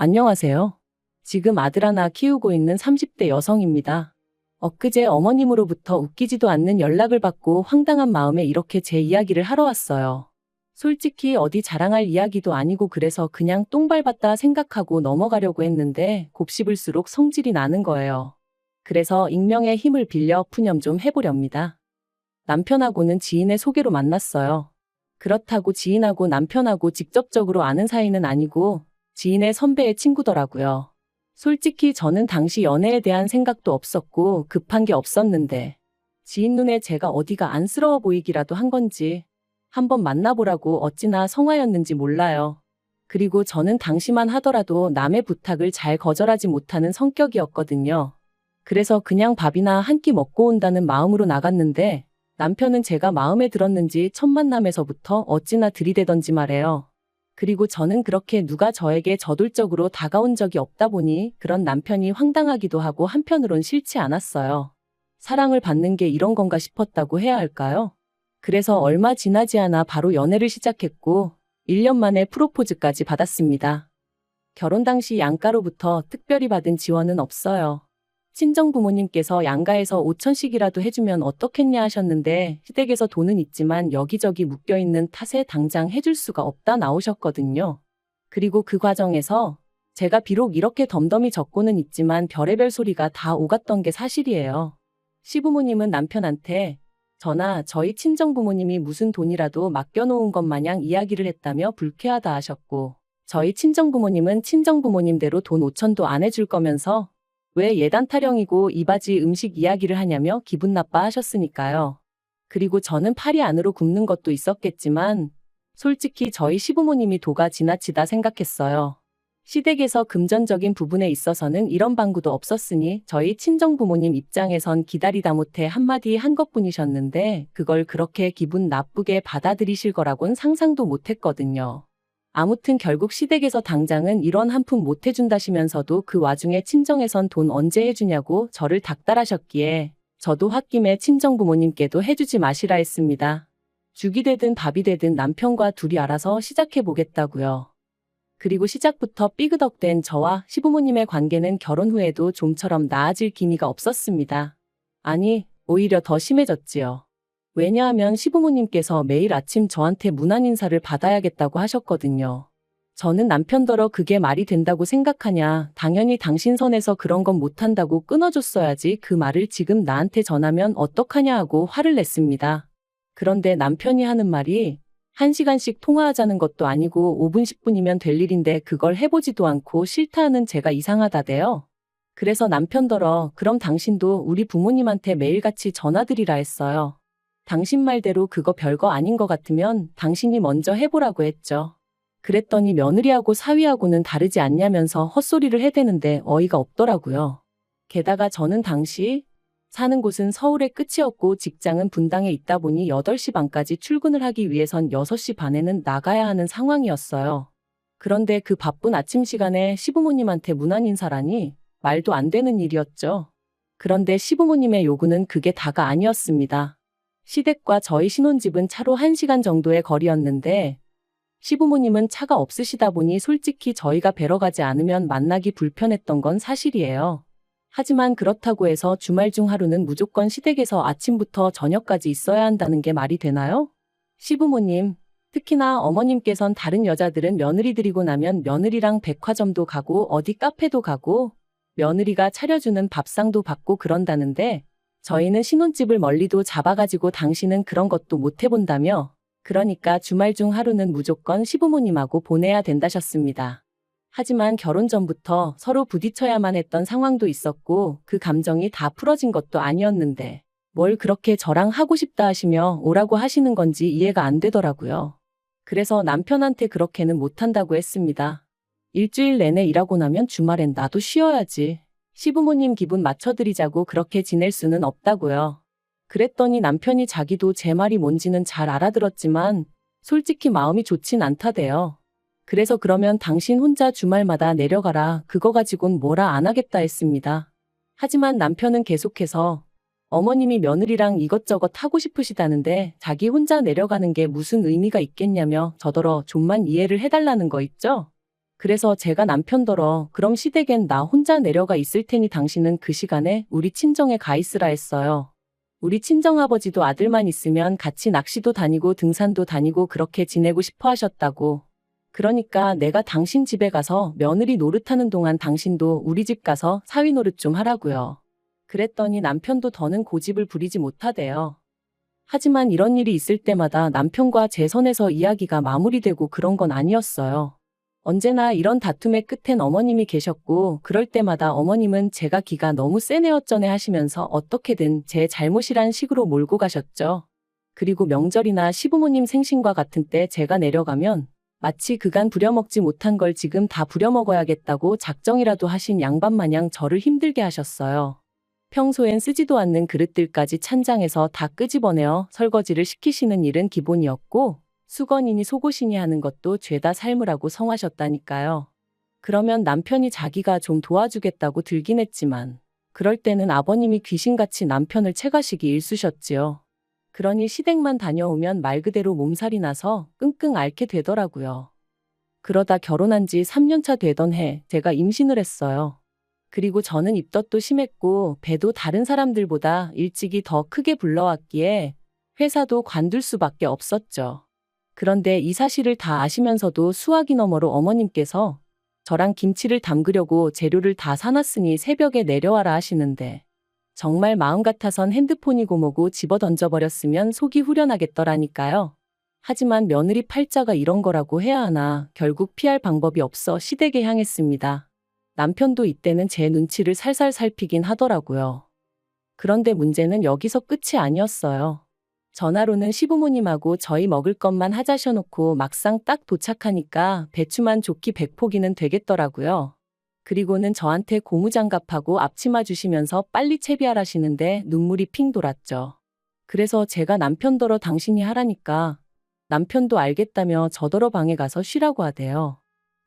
안녕하세요. 지금 아들 하나 키우고 있는 30대 여성입니다. 엊그제 어머님으로부터 웃기지도 않는 연락을 받고 황당한 마음에 이렇게 제 이야기를 하러 왔어요. 솔직히 어디 자랑할 이야기도 아니고 그래서 그냥 똥 밟았다 생각하고 넘어가려고 했는데 곱씹을수록 성질이 나는 거예요. 그래서 익명의 힘을 빌려 푸념 좀 해보렵니다. 남편하고는 지인의 소개로 만났어요. 그렇다고 지인하고 남편하고 직접적으로 아는 사이는 아니고 지인의 선배의 친구더라고요. 솔직히 저는 당시 연애에 대한 생각도 없었고 급한 게 없었는데 지인 눈에 제가 어디가 안쓰러워 보이기라도 한 건지 한번 만나보라고 어찌나 성화였는지 몰라요. 그리고 저는 당시만 하더라도 남의 부탁을 잘 거절하지 못하는 성격이었거든요. 그래서 그냥 밥이나 한 끼 먹고 온다는 마음으로 나갔는데 남편은 제가 마음에 들었는지 첫 만남에서부터 어찌나 들이대던지 말해요. 그리고 저는 그렇게 누가 저에게 저돌적으로 다가온 적이 없다 보니 그런 남편이 황당하기도 하고 한편으론 싫지 않았어요. 사랑을 받는 게 이런 건가 싶었다고 해야 할까요? 그래서 얼마 지나지 않아 바로 연애를 시작했고 1년 만에 프로포즈까지 받았습니다. 결혼 당시 양가로부터 특별히 받은 지원은 없어요. 친정부모님께서 양가에서 5천씩이라도 해주면 어떻겠냐 하셨는데 시댁에서 돈은 있지만 여기저기 묶여있는 탓에 당장 해줄 수가 없다 나오셨거든요. 그리고 그 과정에서 제가 비록 이렇게 덤덤히 적고는 있지만 별의별 소리가 다 오갔던 게 사실이에요. 시부모님은 남편한테 저나 저희 친정부모님이 무슨 돈이라도 맡겨놓은 것 마냥 이야기를 했다며 불쾌하다 하셨고 저희 친정부모님은 친정부모님대로 돈 5천도 안 해줄 거면서 왜 예단 타령이고 이바지 음식 이야기를 하냐며 기분 나빠하셨으니까요. 그리고 저는 팔이 안으로 굽는 것도 있었겠지만 솔직히 저희 시부모님이 도가 지나치다 생각했어요. 시댁에서 금전적인 부분에 있어서는 이런 방구도 없었으니 저희 친정부모님 입장에선 기다리다 못해 한마디 한 것뿐이셨는데 그걸 그렇게 기분 나쁘게 받아들이실 거라곤 상상도 못했거든요. 아무튼 결국 시댁에서 당장은 이런 한 푼 못 해준다시면서도 그 와중에 친정에선 돈 언제 해주냐고 저를 닥달하셨기에 저도 홧김에 친정부모님께도 해주지 마시라 했습니다. 죽이 되든 밥이 되든 남편과 둘이 알아서 시작해보겠다고요. 그리고 시작부터 삐그덕된 저와 시부모님의 관계는 결혼 후에도 좀처럼 나아질 기미가 없었습니다. 아니, 오히려 더 심해졌지요. 왜냐하면 시부모님께서 매일 아침 저한테 문안 인사를 받아야겠다고 하셨거든요. 저는 남편더러 그게 말이 된다고 생각하냐, 당연히 당신 선에서 그런 건 못한다고 끊어줬어야지 그 말을 지금 나한테 전하면 어떡하냐 하고 화를 냈습니다. 그런데 남편이 하는 말이 1시간씩 통화하자는 것도 아니고 5분 10분이면 될 일인데 그걸 해보지도 않고 싫다 하는 제가 이상하다대요. 그래서 남편더러 그럼 당신도 우리 부모님한테 매일같이 전화드리라 했어요. 당신 말대로 그거 별거 아닌 것 같으면 당신이 먼저 해보라고 했죠. 그랬더니 며느리하고 사위하고는 다르지 않냐면서 헛소리를 해대는데 어이가 없더라고요. 게다가 저는 당시 사는 곳은 서울의 끝이었고 직장은 분당에 있다 보니 8시 반까지 출근을 하기 위해선 6시 반에는 나가야 하는 상황이었어요. 그런데 그 바쁜 아침 시간에 시부모님한테 문안 인사라니 말도 안 되는 일이었죠. 그런데 시부모님의 요구는 그게 다가 아니었습니다. 시댁과 저희 신혼집은 차로 1시간 정도의 거리였는데 시부모님은 차가 없으시다 보니 솔직히 저희가 뵈러 가지 않으면 만나기 불편했던 건 사실이에요. 하지만 그렇다고 해서 주말 중 하루는 무조건 시댁에서 아침부터 저녁까지 있어야 한다는 게 말이 되나요? 시부모님, 특히나 어머님께선 다른 여자들은 며느리 들이고 나면 며느리랑 백화점도 가고 어디 카페도 가고 며느리가 차려주는 밥상도 받고 그런다는데 저희는 신혼집을 멀리도 잡아가지고 당신은 그런 것도 못 해본다며 그러니까 주말 중 하루는 무조건 시부모님하고 보내야 된다셨습니다. 하지만 결혼 전부터 서로 부딪혀야만 했던 상황도 있었고 그 감정이 다 풀어진 것도 아니었는데 뭘 그렇게 저랑 하고 싶다 하시며 오라고 하시는 건지 이해가 안 되더라고요. 그래서 남편한테 그렇게는 못한다고 했습니다. 일주일 내내 일하고 나면 주말엔 나도 쉬어야지. 시부모님 기분 맞춰드리자고 그렇게 지낼 수는 없다고요. 그랬더니 남편이 자기도 제 말이 뭔지는 잘 알아들었지만 솔직히 마음이 좋진 않다대요. 그래서 그러면 당신 혼자 주말마다 내려가라. 그거 가지곤 뭐라 안 하겠다 했습니다. 하지만 남편은 계속해서 어머님이 며느리랑 이것저것 하고 싶으시다는데 자기 혼자 내려가는 게 무슨 의미가 있겠냐며 저더러 좀만 이해를 해달라는 거 있죠? 그래서 제가 남편더러 그럼 시댁엔 나 혼자 내려가 있을 테니 당신은 그 시간에 우리 친정에 가 있으라 했어요. 우리 친정아버지도 아들만 있으면 같이 낚시도 다니고 등산도 다니고 그렇게 지내고 싶어 하셨다고. 그러니까 내가 당신 집에 가서 며느리 노릇하는 동안 당신도 우리 집 가서 사위 노릇 좀 하라고요. 그랬더니 남편도 더는 고집을 부리지 못하대요. 하지만 이런 일이 있을 때마다 남편과 제 선에서 이야기가 마무리되고 그런 건 아니었어요. 언제나 이런 다툼의 끝엔 어머님이 계셨고 그럴 때마다 어머님은 제가 기가 너무 세네 어쩌네 하시면서 어떻게든 제 잘못이란 식으로 몰고 가셨죠. 그리고 명절이나 시부모님 생신과 같은 때 제가 내려가면 마치 그간 부려먹지 못한 걸 지금 다 부려먹어야겠다고 작정이라도 하신 양반 마냥 저를 힘들게 하셨어요. 평소엔 쓰지도 않는 그릇들까지 찬장에서 다 끄집어내어 설거지를 시키시는 일은 기본이었고 수건이니 속옷이니 하는 것도 죄다 삶으라고 성하셨다니까요. 그러면 남편이 자기가 좀 도와주겠다고 들긴 했지만 그럴 때는 아버님이 귀신같이 남편을 채가시기 일쑤셨지요. 그러니 시댁만 다녀오면 말 그대로 몸살이 나서 끙끙 앓게 되더라고요. 그러다 결혼한 지 3년차 되던 해 제가 임신을 했어요. 그리고 저는 입덧도 심했고 배도 다른 사람들보다 일찍이 더 크게 불러왔기에 회사도 관둘 수밖에 없었죠. 그런데 이 사실을 다 아시면서도 수화기 너머로 어머님께서 저랑 김치를 담그려고 재료를 다 사놨으니 새벽에 내려와라 하시는데 정말 마음 같아선 핸드폰이고 뭐고 집어 던져버렸으면 속이 후련하겠더라니까요. 하지만 며느리 팔자가 이런 거라고 해야 하나 결국 피할 방법이 없어 시댁에 향했습니다. 남편도 이때는 제 눈치를 살살 살피긴 하더라고요. 그런데 문제는 여기서 끝이 아니었어요. 전화로는 시부모님하고 저희 먹을 것만 하자셔놓고 막상 딱 도착하니까 배추만 좋기 100포기는 되겠더라고요. 그리고는 저한테 고무장갑하고 앞치마 주시면서 빨리 채비하라시는데 눈물이 핑 돌았죠. 그래서 제가 남편더러 당신이 하라니까 남편도 알겠다며 저더러 방에 가서 쉬라고 하대요.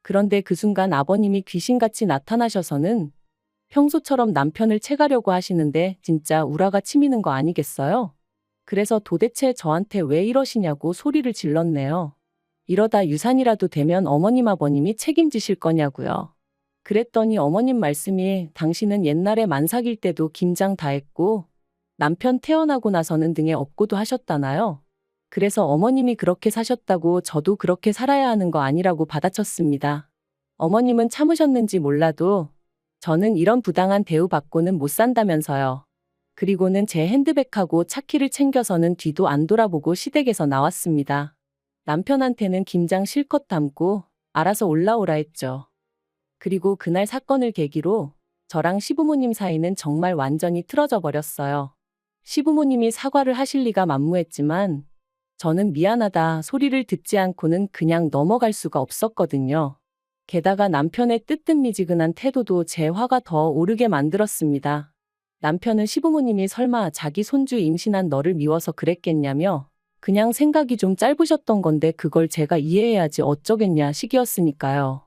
그런데 그 순간 아버님이 귀신같이 나타나셔서는 평소처럼 남편을 채가려고 하시는데 진짜 우라가 치미는 거 아니겠어요? 그래서 도대체 저한테 왜 이러시냐고 소리를 질렀네요. 이러다 유산이라도 되면 어머님 아버님이 책임지실 거냐고요. 그랬더니 어머님 말씀이 당신은 옛날에 만삭일 때도 김장 다 했고 남편 태어나고 나서는 등에 업고도 하셨다나요. 그래서 어머님이 그렇게 사셨다고 저도 그렇게 살아야 하는 거 아니라고 받아쳤습니다. 어머님은 참으셨는지 몰라도 저는 이런 부당한 대우받고는 못 산다면서요. 그리고는 제 핸드백하고 차키를 챙겨서는 뒤도 안 돌아보고 시댁에서 나왔습니다. 남편한테는 김장 실컷 담고 알아서 올라오라 했죠. 그리고 그날 사건을 계기로 저랑 시부모님 사이는 정말 완전히 틀어져 버렸어요. 시부모님이 사과를 하실 리가 만무했지만 저는 미안하다 소리를 듣지 않고는 그냥 넘어갈 수가 없었거든요. 게다가 남편의 뜨뜻미지근한 태도도 제 화가 더 오르게 만들었습니다. 남편은 시부모님이 설마 자기 손주 임신한 너를 미워서 그랬겠냐며 그냥 생각이 좀 짧으셨던 건데 그걸 제가 이해해야지 어쩌겠냐 식이었으니까요.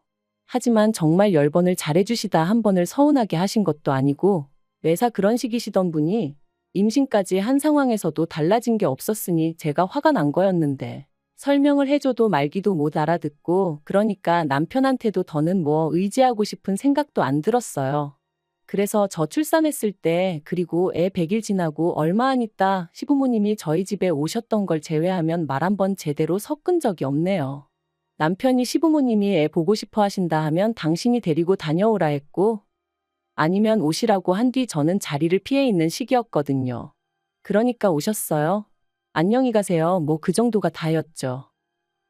하지만 정말 10번을 잘해주시다 한 번을 서운하게 하신 것도 아니고 매사 그런 식이시던 분이 임신까지 한 상황에서도 달라진 게 없었으니 제가 화가 난 거였는데 설명을 해줘도 말기도 못 알아듣고 그러니까 남편한테도 더는 뭐 의지하고 싶은 생각도 안 들었어요. 그래서 저 출산했을 때 그리고 애 100일 지나고 얼마 안 있다 시부모님이 저희 집에 오셨던 걸 제외하면 말 한 번 제대로 섞은 적이 없네요. 남편이 시부모님이 애 보고 싶어 하신다 하면 당신이 데리고 다녀오라 했고 아니면 오시라고 한 뒤 저는 자리를 피해 있는 시기였거든요. 그러니까 오셨어요. 안녕히 가세요. 뭐 그 정도가 다였죠.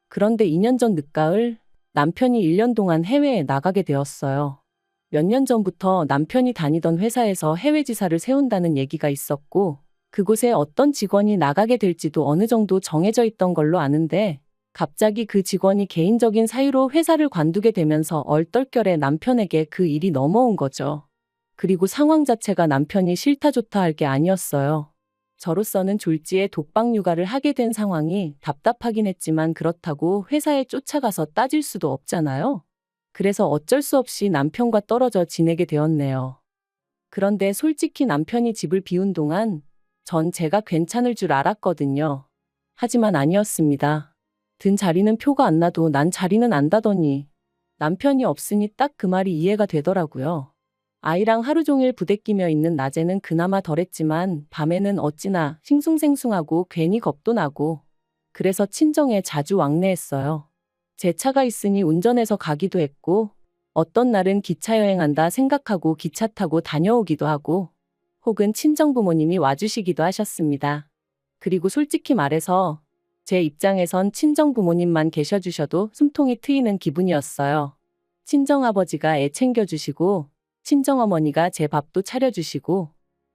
그런데 2년 전 늦가을 남편이 1년 동안 해외에 나가게 되었어요. 몇 년 전부터 남편이 다니던 회사에서 해외 지사를 세운다는 얘기가 있었고 그곳에 어떤 직원이 나가게 될지도 어느 정도 정해져 있던 걸로 아는데 갑자기 그 직원이 개인적인 사유로 회사를 관두게 되면서 얼떨결에 남편에게 그 일이 넘어온 거죠. 그리고 상황 자체가 남편이 싫다 좋다 할 게 아니었어요. 저로서는 졸지에 독박 육아를 하게 된 상황이 답답하긴 했지만 그렇다고 회사에 쫓아가서 따질 수도 없잖아요. 그래서 어쩔 수 없이 남편과 떨어져 지내게 되었네요. 그런데 솔직히 남편이 집을 비운 동안 전 제가 괜찮을 줄 알았거든요. 하지만 아니었습니다. 든 자리는 표가 안 나도 난 자리는 안다더니 남편이 없으니 딱 그 말이 이해가 되더라고요. 아이랑 하루 종일 부대끼며 있는 낮에는 그나마 덜했지만 밤에는 어찌나 싱숭생숭하고 괜히 겁도 나고 그래서 친정에 자주 왕래했어요. 제 차가 있으니 운전해서 가기도 했고 어떤 날은 기차 여행한다 생각하고 기차 타고 다녀오기도 하고 혹은 친정 부모님이 와주시기도 하셨습니다. 그리고 솔직히 말해서 제 입장에선 친정 부모님만 계셔주셔도 숨통이 트이는 기분이었어요. 친정아버지가 애 챙겨주시고 친정어머니가 제 밥도 차려주시고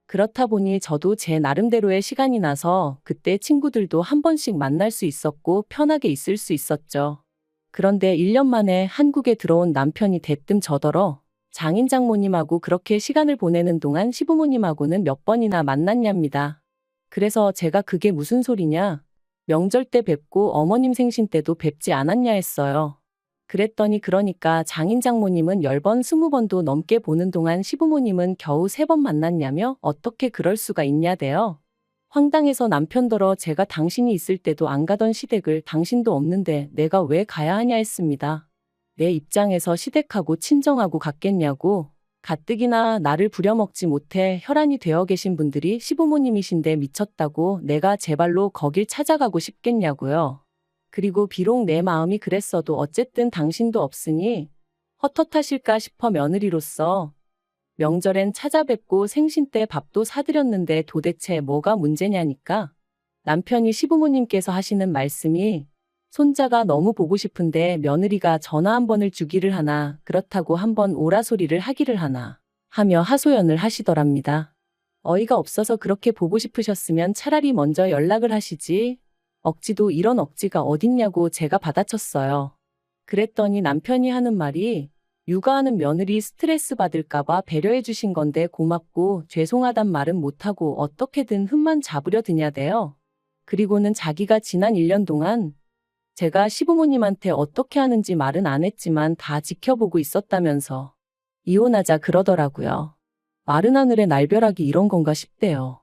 그렇다 보니 저도 제 나름대로의 시간이 나서 그때 친구들도 한 번씩 만날 수 있었고 편하게 있을 수 있었죠. 그런데 1년 만에 한국에 들어온 남편이 대뜸 저더러 장인 장모님하고 그렇게 시간을 보내는 동안 시부모님하고는 몇 번이나 만났냐입니다. 그래서 제가 그게 무슨 소리냐? 명절 때 뵙고 어머님 생신 때도 뵙지 않았냐 했어요. 그랬더니 그러니까 장인 장모님은 10번, 20번도 넘게 보는 동안 시부모님은 겨우 3번 만났냐며 어떻게 그럴 수가 있냐대요. 황당해서 남편더러 제가 당신이 있을 때도 안 가던 시댁을 당신도 없는데 내가 왜 가야 하냐 했습니다. 내 입장에서 시댁하고 친정하고 같겠냐고. 가뜩이나 나를 부려먹지 못해 혈안이 되어 계신 분들이 시부모님이신데 미쳤다고 내가 제 발로 거길 찾아가고 싶겠냐고요. 그리고 비록 내 마음이 그랬어도 어쨌든 당신도 없으니 헛헛하실까 싶어 며느리로서 명절엔 찾아뵙고 생신 때 밥도 사드렸는데 도대체 뭐가 문제냐니까. 남편이 시부모님께서 하시는 말씀이 손자가 너무 보고 싶은데 며느리가 전화 한 번을 주기를 하나 그렇다고 한 번 오라 소리를 하기를 하나 하며 하소연을 하시더랍니다. 어이가 없어서 그렇게 보고 싶으셨으면 차라리 먼저 연락을 하시지. 억지도 이런 억지가 어딨냐고 제가 받아쳤어요. 그랬더니 남편이 하는 말이 육아하는 며느리 스트레스 받을까봐 배려해 주신 건데 고맙고 죄송하단 말은 못하고 어떻게든 흠만 잡으려 드냐대요. 그리고는 자기가 지난 1년 동안 제가 시부모님한테 어떻게 하는지 말은 안 했지만 다 지켜보고 있었다면서 이혼하자 그러더라고요. 마른 하늘에 날벼락이 이런 건가 싶대요.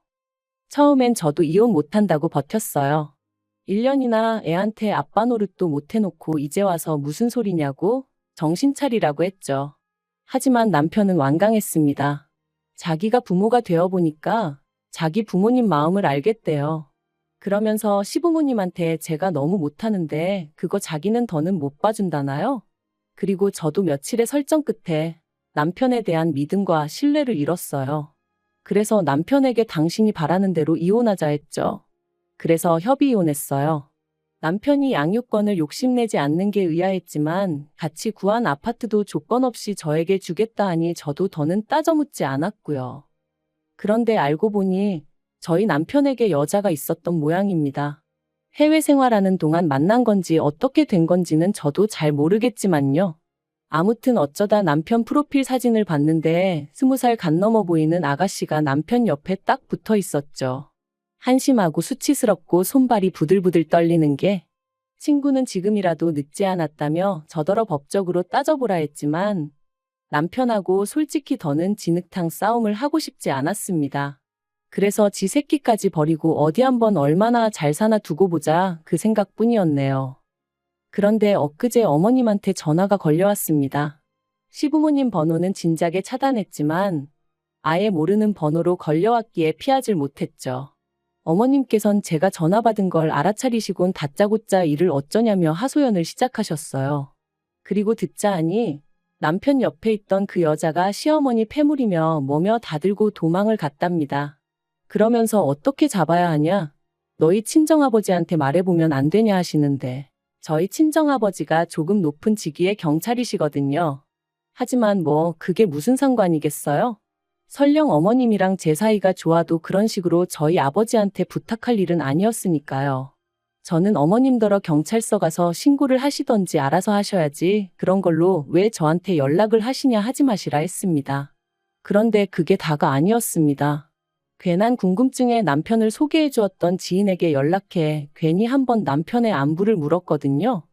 처음엔 저도 이혼 못한다고 버텼어요. 1년이나 애한테 아빠 노릇도 못 해놓고 이제 와서 무슨 소리냐고 정신 차리라고 했죠. 하지만 남편은 완강했습니다. 자기가 부모가 되어보니까 자기 부모님 마음을 알겠대요. 그러면서 시부모님한테 제가 너무 못하는데 그거 자기는 더는 못 봐준다나요? 그리고 저도 며칠의 설정 끝에 남편에 대한 믿음과 신뢰를 잃었어요. 그래서 남편에게 당신이 바라는 대로 이혼하자 했죠. 그래서 협의 이혼했어요. 남편이 양육권을 욕심내지 않는 게 의아했지만 같이 구한 아파트도 조건 없이 저에게 주겠다 하니 저도 더는 따져 묻지 않았고요. 그런데 알고 보니 저희 남편에게 여자가 있었던 모양입니다. 해외 생활하는 동안 만난 건지 어떻게 된 건지는 저도 잘 모르겠지만요. 아무튼 어쩌다 남편 프로필 사진을 봤는데 20살 간 넘어 보이는 아가씨가 남편 옆에 딱 붙어 있었죠. 한심하고 수치스럽고 손발이 부들부들 떨리는 게 친구는 지금이라도 늦지 않았다며 저더러 법적으로 따져보라 했지만 남편하고 솔직히 더는 진흙탕 싸움을 하고 싶지 않았습니다. 그래서 지 새끼까지 버리고 어디 한번 얼마나 잘 사나 두고 보자 그 생각뿐이었네요. 그런데 엊그제 어머님한테 전화가 걸려왔습니다. 시부모님 번호는 진작에 차단했지만 아예 모르는 번호로 걸려왔기에 피하질 못했죠. 어머님께선 제가 전화 받은 걸 알아차리시곤 다짜고짜 일을 어쩌냐며 하소연을 시작하셨어요. 그리고 듣자 하니 남편 옆에 있던 그 여자가 시어머니 패물이며 뭐며 다 들고 도망을 갔답니다. 그러면서 어떻게 잡아야 하냐? 너희 친정아버지한테 말해보면 안 되냐 하시는데 저희 친정아버지가 조금 높은 직위의 경찰이시거든요. 하지만 뭐 그게 무슨 상관이겠어요? 설령 어머님이랑 제 사이가 좋아도 그런 식으로 저희 아버지한테 부탁할 일은 아니었으니까요. 저는 어머님더러 경찰서 가서 신고를 하시던지 알아서 하셔야지 그런 걸로 왜 저한테 연락을 하시냐 하지 마시라 했습니다. 그런데 그게 다가 아니었습니다. 괜한 궁금증에 남편을 소개해 주었던 지인에게 연락해 괜히 한번 남편의 안부를 물었거든요.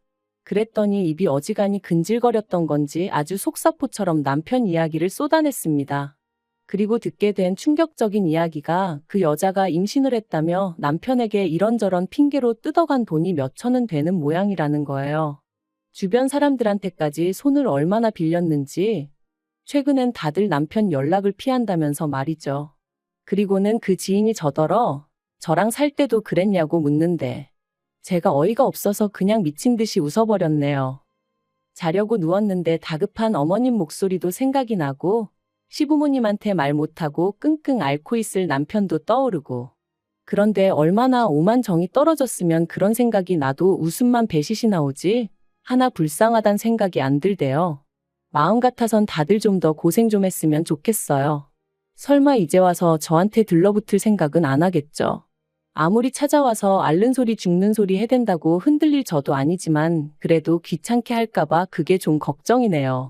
그랬더니 입이 어지간히 근질거렸던 건지 아주 속사포처럼 남편 이야기를 쏟아냈습니다. 그리고 듣게 된 충격적인 이야기가 그 여자가 임신을 했다며 남편에게 이런저런 핑계로 뜯어간 돈이 몇 천은 되는 모양이라는 거예요. 주변 사람들한테까지 손을 얼마나 빌렸는지. 최근엔 다들 남편 연락을 피한다면서 말이죠. 그리고는 그 지인이 저더러 저랑 살 때도 그랬냐고 묻는데 제가 어이가 없어서 그냥 미친 듯이 웃어버렸네요. 자려고 누웠는데 다급한 어머님 목소리도 생각이 나고 시부모님한테 말 못하고 끙끙 앓고 있을 남편도 떠오르고 그런데 얼마나 오만 정이 떨어졌으면 그런 생각이 나도 웃음만 배시시 나오지 하나 불쌍하단 생각이 안 들대요. 마음 같아선 다들 좀 더 고생 좀 했으면 좋겠어요. 설마 이제 와서 저한테 들러붙을 생각은 안 하겠죠. 아무리 찾아와서 앓는 소리 죽는 소리 해댄다고 흔들릴 저도 아니지만 그래도 귀찮게 할까봐 그게 좀 걱정이네요.